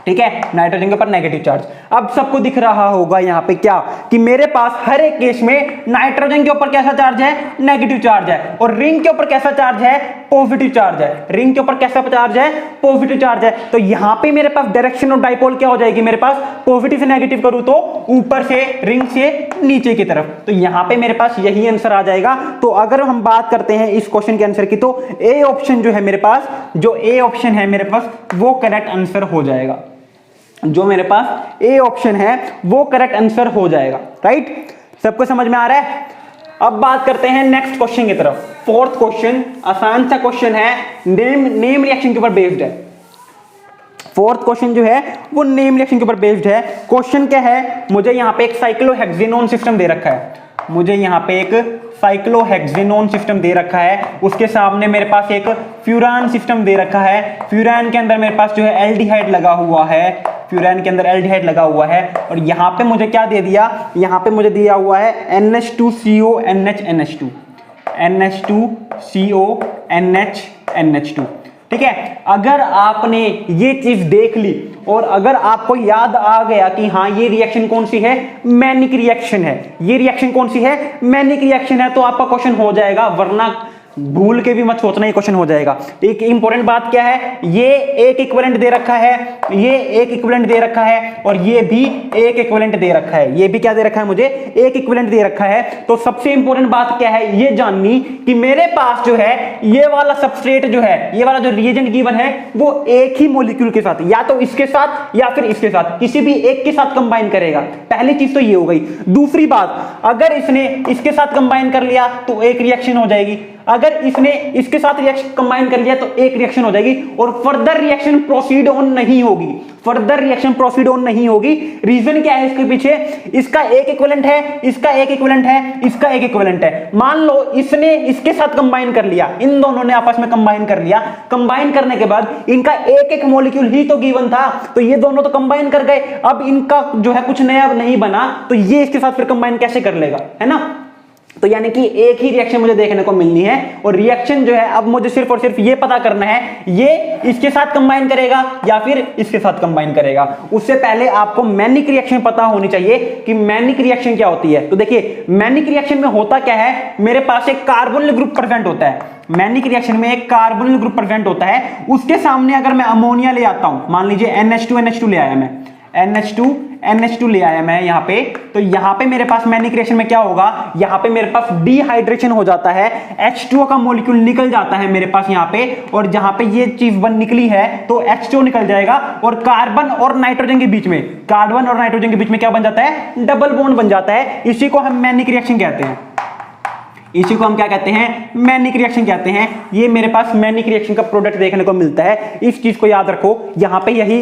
ठीक है, नाइट्रोजन के ऊपर नेगेटिव चार्ज। अब सबको दिख रहा होगा यहाँ पे क्या कि मेरे पास हर एक केस में नाइट्रोजन के ऊपर कैसा चार्ज है, नेगेटिव चार्ज है, और रिंग के ऊपर कैसा चार्ज है, पॉजिटिव चार्ज है। रिंग के ऊपर कैसा चार्ज है, पॉजिटिव चार्ज है। तो यहाँ पे मेरे पास डायरेक्शन ऑफ डाइपोल क्या हो जाएगी, मेरे पास पॉजिटिव से नेगेटिव करूं तो ऊपर से रिंग से नीचे की तरफ। तो यहाँ पे मेरे पास यही आंसर आ जाएगा। तो अगर हम बात करते हैं इस क्वेश्चन के आंसर की, तो ए ऑप्शन जो है मेरे पास, जो ए ऑप्शन है मेरे पास, वो करेक्ट आंसर हो जाएगा। जो मेरे पास ए ऑप्शन है वो करेक्ट आंसर हो जाएगा। राइट, सबको समझ में आ रहा है। अब बात करते हैं नेक्स्ट क्वेश्चन की तरफ। फोर्थ क्वेश्चन आसान सा क्वेश्चन है, नेम रिएक्शन के ऊपर बेस्ड है। फोर्थ क्वेश्चन जो है वो नेम रिएक्शन के ऊपर बेस्ड है। क्वेश्चन क्या है, मुझे यहाँ पे एक साइक्लोहेक्सेनोन सिस्टम दे रखा है। मुझे यहाँ पे एक साइक्लोहेक्सेनोन सिस्टम दे रखा है, उसके सामने मेरे पास एक फ्यूरान सिस्टम दे रखा है। फ्यूरान के अंदर मेरे पास जो है एल्डिहाइड लगा हुआ है, फ्यूरान के अंदर एल्डिहाइड लगा हुआ है। और यहाँ पे मुझे क्या दे दिया, यहाँ पे मुझे दिया हुआ है NH2CO NH2 NH2CO NH2। ठीक है, अगर आपने ये चीज देख ली और अगर आपको याद आ गया कि हाँ ये रिएक्शन कौन सी है, मैनिक रिएक्शन है, ये रिएक्शन कौन सी है, मैनिक रिएक्शन है, तो आपका क्वेश्चन हो जाएगा। वरना भूल के भी मत सोचना ये क्वेश्चन हो जाएगा। एक इंपॉर्टेंट बात क्या है, ये एक इक्विवेलेंट दे रखा है, ये एक इक्विवेलेंट दे रखा है, और ये भी एक इक्विवेलेंट दे रखा है। ये भी क्या दे रखा है, मुझे एक इक्विवेलेंट दे रखा है। तो सबसे इंपॉर्टेंट बात क्या है ये जाननी कि मेरे पास जो है ये वाला सबस्ट्रेट जो है, ये वाला जो रिएजेंट गिवन है, वो एक ही मॉलिक्यूल के साथ, या तो इसके साथ या फिर इसके साथ, किसी भी एक के साथ कंबाइन करेगा। पहली चीज तो ये हो गई। दूसरी बात, अगर इसने इसके साथ कंबाइन कर लिया तो एक रिएक्शन हो जाएगी, अगर इसने इसके साथ रिएक्शन कंबाइन कर लिया तो एक रिएक्शन हो जाएगी, और फर्दर रिएक्शन प्रोसीड ऑन नहीं होगी, फर्दर रिएक्शन प्रोसीड ऑन नहीं होगी। रीजन क्या है इसके पीछे, इसका एक इक्विवेलेंट है, इसका एक इक्विवेलेंट है, इसका एक इक्विवेलेंट है। मान लो इसने इसके साथ कंबाइन कर लिया, इन दोनों ने आपस में कंबाइन कर लिया, कंबाइन करने के बाद इनका एक एक मॉलिक्यूल ही तो गिवन था, तो ये दोनों तो कंबाइन कर गए। अब इनका जो है कुछ नया नहीं बना, तो ये इसके साथ फिर कंबाइन कैसे कर लेगा, है ना। तो यानी कि एक ही रिएक्शन मुझे देखने को मिलनी है, और रिएक्शन जो है अब मुझे सिर्फ और सिर्फ ये पता करना है ये इसके साथ कंबाइन करेगा या फिर इसके साथ कंबाइन करेगा। उससे पहले आपको मैनिक रिएक्शन पता होनी चाहिए कि मैनिक रिएक्शन क्या होती है। तो देखिए मैनिक रिएक्शन में होता क्या है, मेरे पास एक कार्बोनिल ग्रुप प्रेजेंट होता है। मैनिक रिएक्शन में एक कार्बोनिल ग्रुप प्रेजेंट होता है, उसके सामने अगर मैं अमोनिया ले आता हूं, मान लीजिए NH2 ले आया मैं, NH2 ले आया मैं यहाँ पे, तो यहाँ पे मेरे पास मैनिक रिएक्शन में क्या होगा, यहाँ पे मेरे पास डिहाइड्रेशन हो जाता है, H2O का मॉलिक्यूल निकल जाता है मेरे पास यहाँ पे, और जहाँ पे ये चीज बन निकली है तो H2O निकल जाएगा, और कार्बन और नाइट्रोजन के बीच में, कार्बन और नाइट्रोजन के बीच में क्या बन जाता है, डबल बॉन्ड बन जाता है। इसी को हम मैनिक रिएक्शन कहते हैं, इसी को हम क्या कहते हैं, मैनिक रिएक्शन कहते हैं। ये मेरे पास मैनिक रिएक्शन का प्रोडक्ट देखने को मिलता है। इस चीज को याद रखो, यहाँ पे यही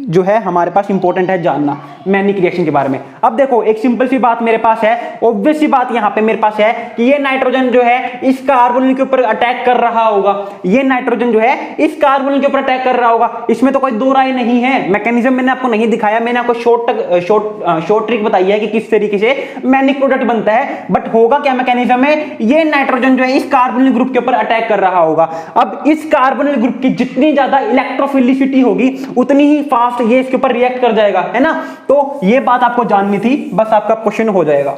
जो है हमारे पास इंपॉर्टेंट है जानना मैनिक रिएक्शन के बारे में। अब देखो एक सिंपल सी बात मेरे पास है, ऑब्वियस सी बात यहाँ पे मेरे पास है कि ये नाइट्रोजन जो है इस कार्बोनिल के ऊपर अटैक कर रहा होगा, ये नाइट्रोजन जो है इस कार्बोनिल के ऊपर अटैक कर रहा होगा, इसमें तो कोई दो राय नहीं है। मैकेनिज्म मैंने आपको नहीं दिखाया, मैंने आपको शॉर्ट ट्रिक बताई है कि किस तरीके से मैनिक प्रोडक्ट बनता है, बट होगा क्या मैकेनिज्म में, ये नाइट्रोजन जो है इस कार्बोनिल ग्रुप के ऊपर अटैक कर रहा होगा। अब इस कार्बोनिल ग्रुप की जितनी ज्यादा इलेक्ट्रोफिलिसिटी होगी उतनी ही फास्ट ये इसके ऊपर रिएक्ट कर जाएगा, है ना। तो ये बात आपको जाननी थी, बस आपका क्वेश्चन हो जाएगा,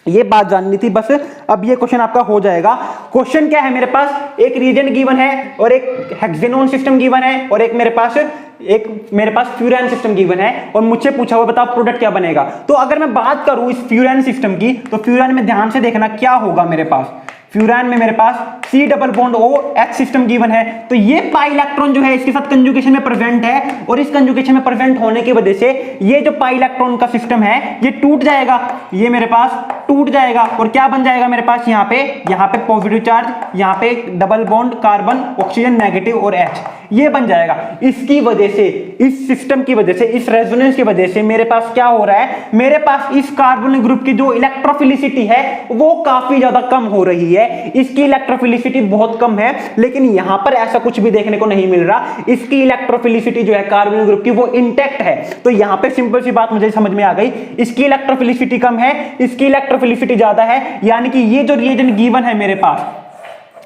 ये बात जाननी थी बस। अब ये क्वेश्चन आपका हो जाएगा। क्वेश्चन क्या है, मेरे पास एक रिएजेंट गिवन है और एक हेक्सेनोन सिस्टम गिवन है और एक मेरे पास फ्यूरान सिस्टम गिवन है, और मुझसे पूछा हुआ बताओ प्रोडक्ट क्या बनेगा। तो अगर मैं बात करूं इस फ्यूरान सिस्टम की, तो फ्यूरान में ध्यान से देखना क्या होगा, मेरे पास फ्यूरान में मेरे पास C double bond OH system given है। तो ये पाई इलेक्ट्रॉन जो है इसके साथ कंजुगेशन में प्रेजेंट है, और इस कंजुगेशन में प्रेजेंट होने की वजह से ये जो पाई इलेक्ट्रॉन का सिस्टम है ये टूट जाएगा, ये मेरे पास टूट जाएगा, और क्या बन जाएगा मेरे पास यहाँ पे पॉजिटिव चार्ज, यहाँ पे double bond carbon oxygen negative और H, ये बन जाएगा। इसकी वजह से, इस सिस्टम की वजह से, इस रेजोनेंस की वजह से मेरे पास क्या हो रहा है, मेरे पास इस कार्बोनिल ग्रुप की जो इलेक्ट्रोफिलिसिटी है वो काफी ज्यादा कम हो रही है। इसकी इलेक्ट्रोफिलिसिटी बहुत कम है, लेकिन यहां पर ऐसा कुछ भी देखने को नहीं मिल रहा। इसकी इलेक्ट्रोफिलिसिटी जो है कार्बोनिल ग्रुप की वो इंटैक्ट है। तो यहां पे सिंपल सी बात मुझे समझ में आ गई, इसकी इलेक्ट्रोफिलिसिटी कम है, इसकी इलेक्ट्रोफिलिसिटी ज्यादा है, यानी कि ये जो रिएजेंट गिवन है मेरे पास,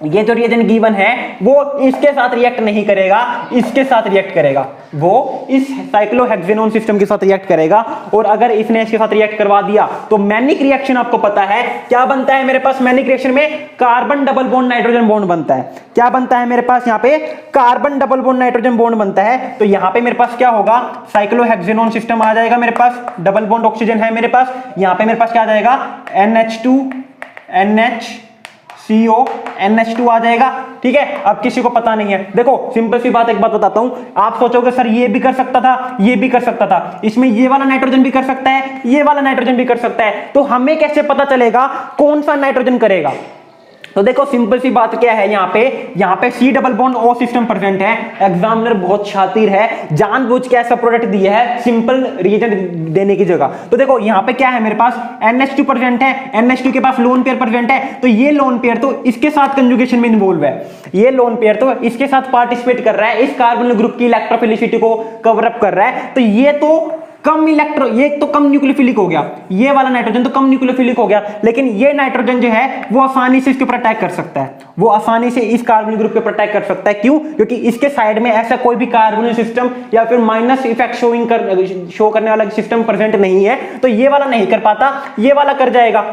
ये जो रिएजेंट गिवन है वो इसके साथ रिएक्ट नहीं करेगा, इसके साथ रिएक्ट करेगा, वो इस साइक्लोहेक्सेनोन सिस्टम के साथ रिएक्ट करेगा। और अगर इसने इसके साथ रिएक्ट करवा दिया तो मैनिक रिएक्शन आपको पता है क्या बनता है मेरे पास। मैनिक रिएक्शन में carbon double bond nitrogen bond बनता है। क्या बनता है मेरे पास यहाँ पे? Carbon double bond nitrogen bond बनता है। तो यहाँ पे मेरे पास क्या होगा? साइक्लोहेक्सेनोन सिस्टम आ जाएगा मेरे पास, डबल बॉन्ड ऑक्सीजन है मेरे पास। यहाँ पे मेरे पास क्या आ जाएगा? NH2 NHCO NH2 आ जाएगा। ठीक है, अब किसी को पता नहीं है, देखो सिंपल सी बात, एक बात बताता हूं। आप सोचोगे सर ये भी कर सकता था, ये भी कर सकता था, इसमें ये वाला नाइट्रोजन भी कर सकता है, ये वाला नाइट्रोजन भी कर सकता है, तो हमें कैसे पता चलेगा कौन सा नाइट्रोजन करेगा? तो देखो सिंपल सी बात क्या है, यहाँ पे C double bond O system present है। एग्जामिनर बहुत शातिर है, जानबूझ के ऐसा प्रोडक्ट दिया है सिंपल रिएजेंट देने की जगह। तो देखो यहाँ पे क्या है मेरे पास? NH2 प्रेजेंट है, NH2 के पास लोन पेयर प्रेजेंट है, तो ये लोन पेयर तो इसके साथ कंजुगेशन में इन्वॉल्व है, ये लोन पेयर तो इसके साथ पार्टिसिपेट कर रहा है, इस कार्बोनिल ग्रुप की इलेक्ट्रोफिलिसिटी को कवर अप कर रहा है। तो ये तो कम ये तो कम न्यूक्लियोफिलिक हो गया, ये वाला नाइट्रोजन तो कम न्यूक्लियोफिलिक हो गया, लेकिन ये नाइट्रोजन जो है वो आसानी से इसके ऊपर अटैक कर सकता है, वो आसानी से इस कार्बोनिल ग्रुप के ऊपर अटैक कर सकता है। क्यों? क्योंकि इसके साइड में ऐसा कोई भी कार्बोनिल सिस्टम या फिर माइनस इफेक्ट शो करने वाला सिस्टम प्रेजेंट नहीं है, तो ये वाला नहीं कर पाता, ये वाला कर जाएगा,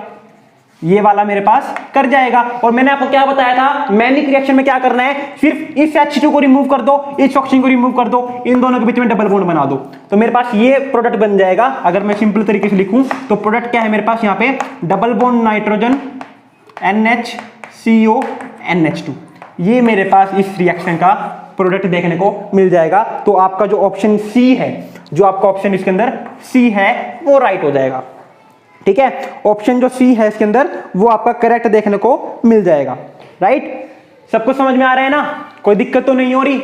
ये वाला मेरे पास कर जाएगा। और मैंने आपको क्या बताया था? मैनिक रिएक्शन में क्या करना है? सिर्फ इस H2 को रिमूव कर दो, इस ऑक्सीजन को रिमूव कर दो, इन दोनों के बीच में डबल बॉन्ड बना दो, तो मेरे पास ये प्रोडक्ट बन जाएगा। अगर मैं सिंपल तरीके से लिखूं तो प्रोडक्ट क्या है मेरे पास? यहाँ पे double bond nitrogen NHCO NH2, ये मेरे पास इस रिएक्शन का प्रोडक्ट देखने को मिल जाएगा। तो आपका जो ऑप्शन सी है, जो आपका ऑप्शन इसके अंदर सी है, वो राइट हो जाएगा। ठीक है, ऑप्शन जो सी है इसके अंदर वो आपका करेक्ट देखने को मिल जाएगा। राइट, सबको समझ में आ रहा है ना? कोई दिक्कत तो नहीं हो रही?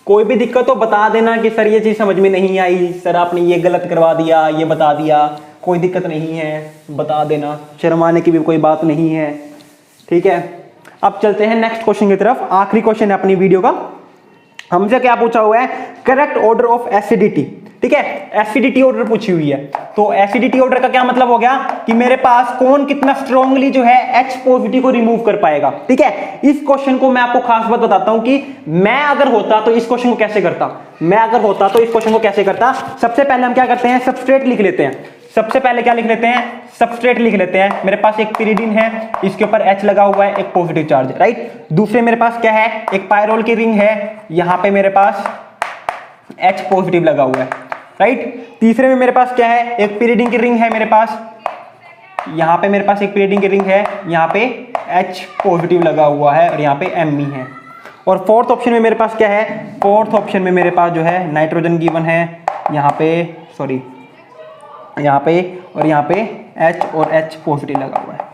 कोई भी दिक्कत तो बता देना कि सर ये चीज समझ में नहीं आई, सर आपने ये गलत करवा दिया, ये बता दिया। कोई दिक्कत नहीं है, बता देना, शर्माने की भी कोई बात नहीं है। ठीक है, अब चलते हैं नेक्स्ट क्वेश्चन की तरफ। आखिरी क्वेश्चन है अपनी वीडियो का। हमसे क्या पूछा हुआ है? Correct order of acidity. ठीक है, एसिडिटी ऑर्डर पूछी हुई है। तो एसिडिटी ऑर्डर का क्या मतलब हो गया कि मेरे पास कौन कितना स्ट्रांगली जो है H पॉजिटिव को रिमूव कर पाएगा। ठीक है, इस क्वेश्चन को मैं आपको खास बात बताता हूं कि मैं अगर होता तो इस क्वेश्चन को कैसे करता। सबसे पहले हम क्या करते हैं? सबस्ट्रेट लिख लेते हैं। सबसे पहले क्या लिख लेते हैं? सबस्ट्रेट लिख लेते हैं। मेरे पास एक पिरिडीन है, इसके ऊपर H लगा हुआ है, एक पॉजिटिव चार्ज, राइट। दूसरे मेरे पास क्या है? एक पायरोल की रिंग है, यहां पे मेरे पास H पॉजिटिव लगा हुआ है, राइट। तीसरे में मेरे पास क्या है? एक पिरिडीन की रिंग है मेरे पास, यहां पे मेरे पास एक पिरिडीन की रिंग है, यहां पे H पॉजिटिव लगा हुआ है और यहां पे Me है। और फोर्थ ऑप्शन में मेरे पास क्या है? फोर्थ ऑप्शन में मेरे पास जो है नाइट्रोजन गिवन है, यहाँ पे सॉरी यहाँ पे और यहाँ पे H और H पॉजिटिव लगा हुआ है।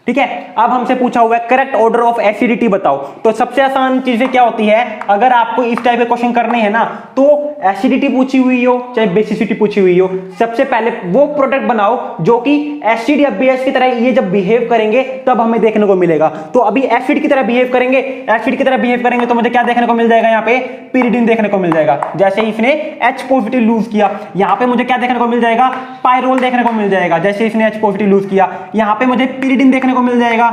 ठीक है, अब हमसे पूछा हुआ है करेक्ट ऑर्डर ऑफ एसिडिटी बताओ। तो सबसे आसान चीजें क्या होती है, अगर आपको इस टाइप के क्वेश्चन करने हैं ना, तो एसिडिटी पूछी हुई हो चाहे बेसिसिटी पूछी हुई हो, सबसे पहले वो प्रोडक्ट बनाओ जो कि एसिड या बेस की तरह ये जब बिहेव करेंगे तब हमें देखने को मिलेगा। तो अभी एसिड की तरह बिहेव करेंगे, तो मुझे क्या देखने को मिल जाएगा? यहाँ पे पिरिडीन देखने को मिल जाएगा। जैसे इसने H पॉजिटिव लूज किया, यहाँ पे मुझे क्या देखने को मिल जाएगा? पायरोल देखने को मिल जाएगा। जैसे इसने H पॉजिटिव लूज किया, यहाँ पे मुझे पिरिडीन देखने को मिल जाएगा।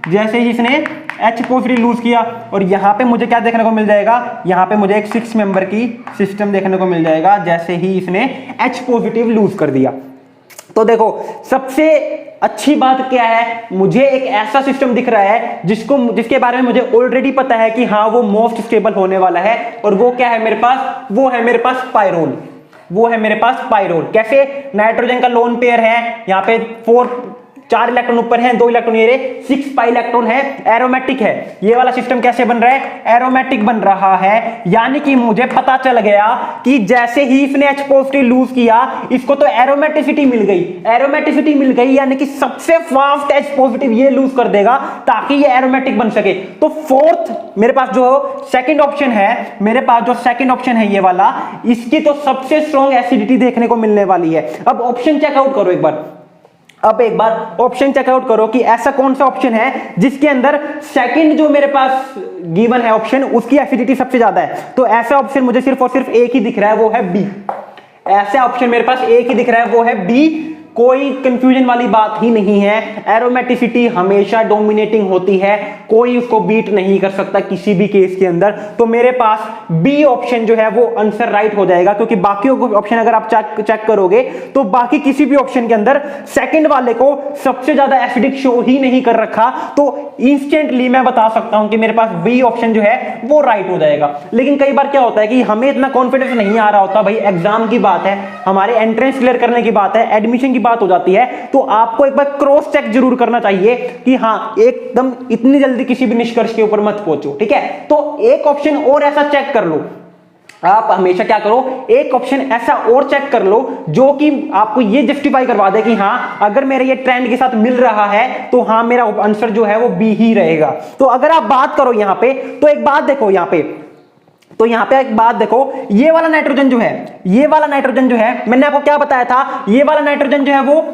जैसे ही इसने H पॉजिटिव लूज किया, और यहाँ पे मुझे क्या देखने को मिल जाएगा? यहाँ पे मुझे एक 6 मेंबर की सिस्टम देखने को मिल जाएगा, जैसे ही इसने H पॉजिटिव लूज कर दिया। तो देखो सबसे अच्छी बात क्या है, मुझे एक ऐसा सिस्टम दिख रहा है जिसके बारे में मुझे ऑलरेडी पता है कि हाँ वो मोस्ट स्टेबल होने वाला है। और वो क्या है मेरे पास? वो है मेरे पास पायरोल। कैसे? नाइट्रोजन का लोन पेयर है, यहाँ पे 4 इलेक्ट्रॉन ऊपर हैं, 2 इलेक्ट्रॉन ये 6 पाई इलेक्ट्रॉन है, एरोमेटिक है। ये वाला सिस्टम कैसे बन रहा है? एरोमेटिक बन रहा है। यानी कि मुझे पता चल गया कि जैसे ही इसने H पॉजिटिव लूज किया, इसको तो एरोमेटिसिटी मिल गई, यानी कि सबसे फास्ट H पॉजिटिव ये लूज कर देगा ताकि ये एरोमेटिक बन सके। तो फोर्थ मेरे पास जो सेकंड ऑप्शन है ये वाला, इसकी तो सबसे स्ट्रॉन्ग एसिडिटी देखने को मिलने वाली है। अब ऑप्शन चेकआउट करो एक बार ऑप्शन चेकआउट करो कि ऐसा कौन सा ऑप्शन है जिसके अंदर सेकंड जो मेरे पास गिवन है ऑप्शन, उसकी एसिडिटी सबसे ज्यादा है। तो ऐसा ऑप्शन मुझे सिर्फ और सिर्फ एक ही दिख रहा है, वो है बी। ऐसा ऑप्शन मेरे पास एक ही दिख रहा है, वो है बी। कोई कंफ्यूजन वाली बात ही नहीं है, एरोमेटिसिटी हमेशा डोमिनेटिंग होती है, कोई उसको बीट नहीं कर सकता किसी भी केस के अंदर। तो मेरे पास बी ऑप्शन जो है वो आंसर राइट हो जाएगा, क्योंकि बाकी ऑप्शन अगर आप चेक करोगे तो बाकी किसी भी ऑप्शन के अंदर सेकंड वाले को सबसे ज्यादा एसिडिक शो ही नहीं कर रखा, तो इंस्टेंटली मैं बता सकता हूं कि मेरे पास बी ऑप्शन जो है वो राइट हो जाएगा। लेकिन कई बार क्या होता है कि हमें इतना कॉन्फिडेंस नहीं आ रहा होता, भाई एग्जाम की बात है, हमारे एंट्रेंस क्लियर करने की बात है, एडमिशन की बात हो जाती है, तो आपको एक बार क्रॉस चेक जरूर करना चाहिए कि हाँ एकदम इतनी जल्दी किसी भी निष्कर्ष के ऊपर मत पहुंचो, ठीक है। तो एक ऑप्शन और ऐसा चेक कर लो, आप हमेशा क्या करो, एक ऑप्शन ऐसा और चेक कर लो जो कि आपको ये जस्टिफाई करवा दे कि हाँ अगर मेरे ये ट्रेंड के साथ मिल रहा है तो हाँ मेरा आंसर जो है वो बी ही रहेगा। तो अगर आप बात करो यहां पे, तो एक बात देखो यहां पे, तो यहां पे एक बात देखो, ये वाला नाइट्रोजन जो है, ये वाला नाइट्रोजन जो है, मैंने आपको क्या बताया था, ये वाला नाइट्रोजन जो है वो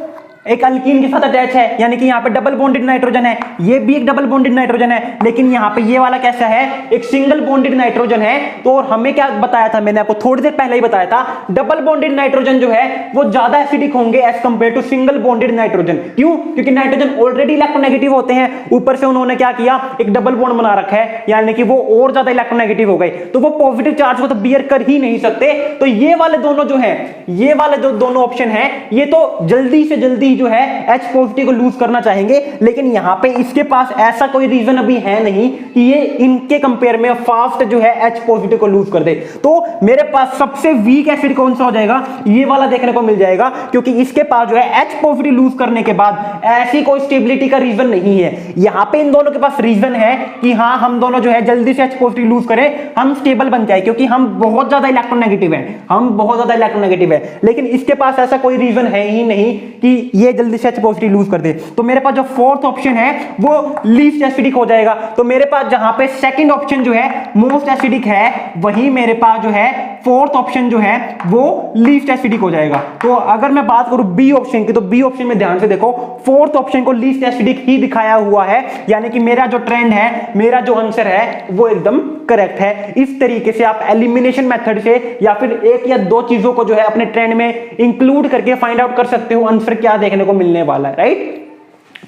एक अल्कीन के साथ अटैच है, यानी कि यहाँ पे डबल बॉन्डेड नाइट्रोजन है, ये भी एक डबल बॉन्डेड नाइट्रोजन है, लेकिन यहाँ पे ये वाला कैसा है, एक सिंगल बॉन्डेड नाइट्रोजन है। तो हमें क्या बताया था, मैंने आपको थोड़ी देर पहले ही बताया था, डबल बॉन्डेड नाइट्रोजन जो है वो ज्यादा एसिडिक होंगे as compare to single bonded nitrogen. क्यों? क्योंकि नाइट्रोजन ऑलरेडी इलेक्ट्रोनेगेटिव होते हैं, ऊपर से उन्होंने क्या किया, एक डबल बॉन्ड बना रखा है, यानी कि वो और ज्यादा इलेक्ट्रोनेगेटिव हो गए, तो वो पॉजिटिव चार्ज को तो बियर कर ही नहीं सकते। तो ये वाले दोनों जो है, ये वाले जो दोनों ऑप्शन है, ये तो जल्दी से जल्दी जो है H पॉजिटिव को लूज करना चाहेंगे, लेकिन यहां पे इसके पास ऐसा कोई रीजन अभी है नहीं कि ये इनके कंपेयर में फास्ट जो है H पॉजिटिव को लूज कर दे। तो मेरे पास सबसे वीक एसिड कौन सा हो जाएगा, ये वाला देखने को मिल जाएगा, क्योंकि इसके पास जो है H पॉजिटिव लूज करने के बाद ऐसी कोई स्टेबिलिटी का रीजन नहीं है। यहां पे इन दोनों के पास रीजन है कि हाँ हम दोनों जो है जल्दी से H पॉजिटिव लूज करें, हम स्टेबल बन जाए, क्योंकि हम बहुत ज्यादा इलेक्ट्रोनेगेटिव है, हम बहुत ज्यादा इलेक्ट्रोनेगेटिव है। लेकिन इसके पास ऐसा कोई रीजन है ही नहीं कि ये जल्दी से H पॉजिटिव लूज कर दे। तो मेरे पास जो फोर्थ ऑप्शन है वो लीस्ट एसिडिक हो जाएगा। तो मेरे पास जहां पे सेकंड ऑप्शन जो है मोस्ट एसिडिक है, वही मेरे पास जो है फोर्थ ऑप्शन जो है वो लीस्ट एसिडिक हो जाएगा। तो अगर मैं बात करूं बी ऑप्शन की, तो बी ऑप्शन में ध्यान से देखो, फोर्थ ऑप्शन को लीस्ट एसिडिक ही दिखाया हुआ है, यानी कि मेरा जो ट्रेंड है, मेरा जो आंसर है वो एकदम करेक्ट है। इस तरीके से आप एलिमिनेशन मेथड से या फिर एक या दो चीजों को जो है अपने ट्रेंड में इंक्लूड करके फाइंड आउट कर सकते हो आंसर क्या देखने को मिलने वाला है, राइट।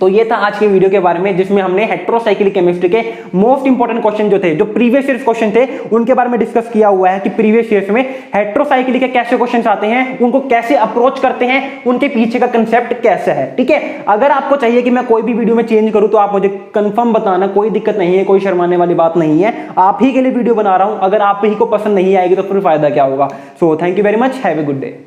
तो ये था आज के वीडियो के बारे में, जिसमें हमने हेटेरोसाइक्लिक केमिस्ट्री के मोस्ट इंपोर्टेंट क्वेश्चन जो थे, जो प्रीवियस ईयर क्वेश्चन थे, उनके बारे में डिस्कस किया हुआ है कि प्रीवियस ईयर में हेटेरोसाइक्लिक के कैसे क्वेश्चन आते हैं, उनको कैसे अप्रोच करते हैं, उनके पीछे का कंसेप्ट कैसा है, ठीक है। अगर आपको चाहिए कि मैं कोई भी वीडियो में चेंज करूं तो आप मुझे कंफर्म बताना, कोई दिक्कत नहीं है, कोई शर्माने वाली बात नहीं है, आप ही के लिए वीडियो बना रहा हूं। अगर आप ही को पसंद नहीं आएगी तो फिर फायदा क्या होगा। So thank you very much, have a good day.